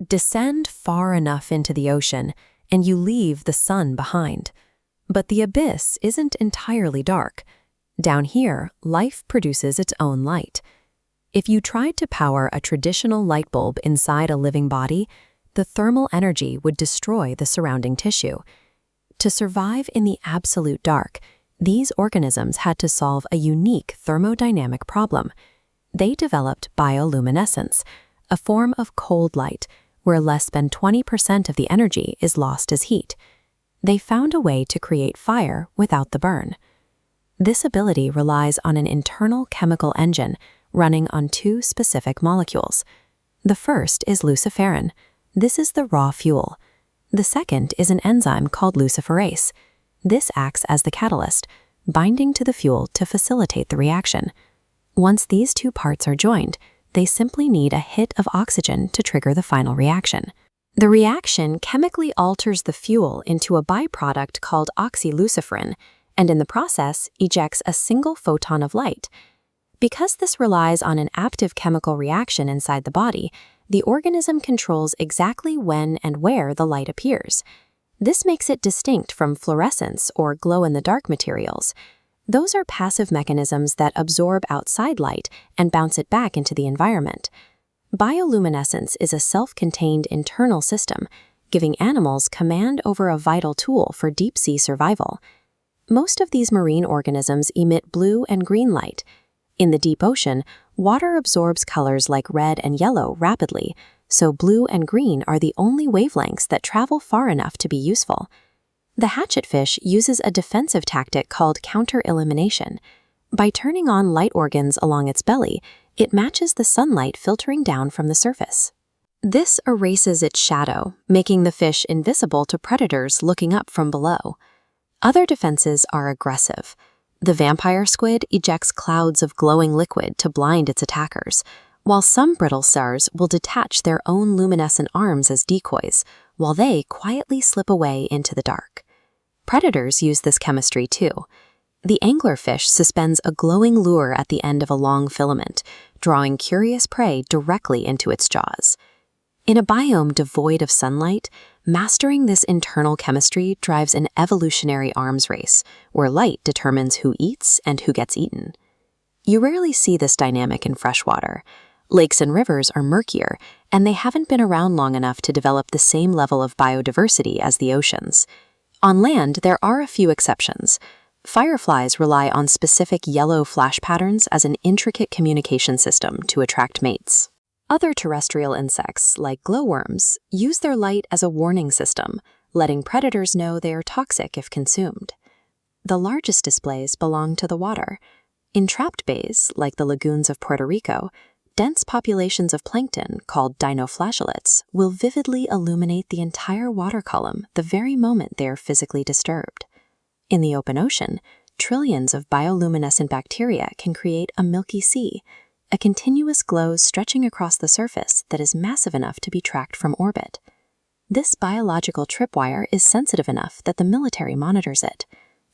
Descend far enough into the ocean, and you leave the sun behind. But the abyss isn't entirely dark. Down here, life produces its own light. If you tried to power a traditional light bulb inside a living body, the thermal energy would destroy the surrounding tissue. To survive in the absolute dark, these organisms had to solve a unique thermodynamic problem. They developed bioluminescence, a form of cold light where less than 20% of the energy is lost as heat. They found a way to create fire without the burn. This ability relies on an internal chemical engine running on two specific molecules. The first is luciferin. This is the raw fuel. The second is an enzyme called luciferase. This acts as the catalyst, binding to the fuel to facilitate the reaction. Once these two parts are joined, they simply need a hit of oxygen to trigger the final reaction. The reaction chemically alters the fuel into a byproduct called oxyluciferin, and in the process ejects a single photon of light. Because this relies on an active chemical reaction inside the body, the organism controls exactly when and where the light appears. This makes it distinct from fluorescence or glow-in-the-dark materials. Those are passive mechanisms that absorb outside light and bounce it back into the environment. Bioluminescence is a self-contained internal system, giving animals command over a vital tool for deep-sea survival. Most of these marine organisms emit blue and green light. In the deep ocean, water absorbs colors like red and yellow rapidly, so blue and green are the only wavelengths that travel far enough to be useful. The hatchetfish uses a defensive tactic called counter-illumination. By turning on light organs along its belly, it matches the sunlight filtering down from the surface. This erases its shadow, making the fish invisible to predators looking up from below. Other defenses are aggressive. The vampire squid ejects clouds of glowing liquid to blind its attackers, while some brittle stars will detach their own luminescent arms as decoys, while they quietly slip away into the dark. Predators use this chemistry too. The anglerfish suspends a glowing lure at the end of a long filament, drawing curious prey directly into its jaws. In a biome devoid of sunlight, mastering this internal chemistry drives an evolutionary arms race, where light determines who eats and who gets eaten. You rarely see this dynamic in freshwater. Lakes and rivers are murkier, and they haven't been around long enough to develop the same level of biodiversity as the oceans. On land, there are a few exceptions. Fireflies rely on specific yellow flash patterns as an intricate communication system to attract mates. Other terrestrial insects, like glowworms, use their light as a warning system, letting predators know they are toxic if consumed. The largest displays belong to the water. In trapped bays, like the lagoons of Puerto Rico, dense populations of plankton, called dinoflagellates, will vividly illuminate the entire water column the very moment they are physically disturbed. In the open ocean, trillions of bioluminescent bacteria can create a milky sea, a continuous glow stretching across the surface that is massive enough to be tracked from orbit. This biological tripwire is sensitive enough that the military monitors it.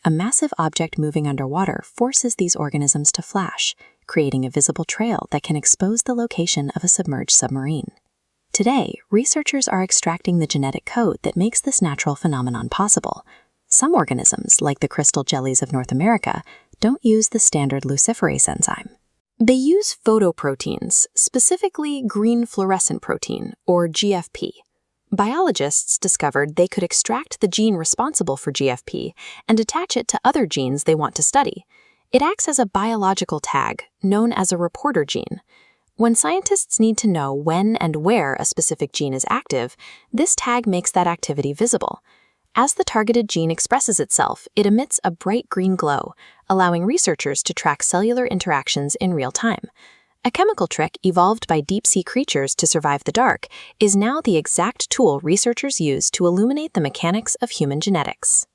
A massive object moving underwater forces these organisms to flash, creating a visible trail that can expose the location of a submerged submarine. Today, researchers are extracting the genetic code that makes this natural phenomenon possible. Some organisms, like the crystal jellies of North America, don't use the standard luciferase enzyme. They use photoproteins, specifically green fluorescent protein, or GFP. Biologists discovered they could extract the gene responsible for GFP and attach it to other genes they want to study. It acts as a biological tag, known as a reporter gene. When scientists need to know when and where a specific gene is active, this tag makes that activity visible. As the targeted gene expresses itself, it emits a bright green glow, allowing researchers to track cellular interactions in real time. A chemical trick evolved by deep-sea creatures to survive the dark is now the exact tool researchers use to illuminate the mechanics of human genetics.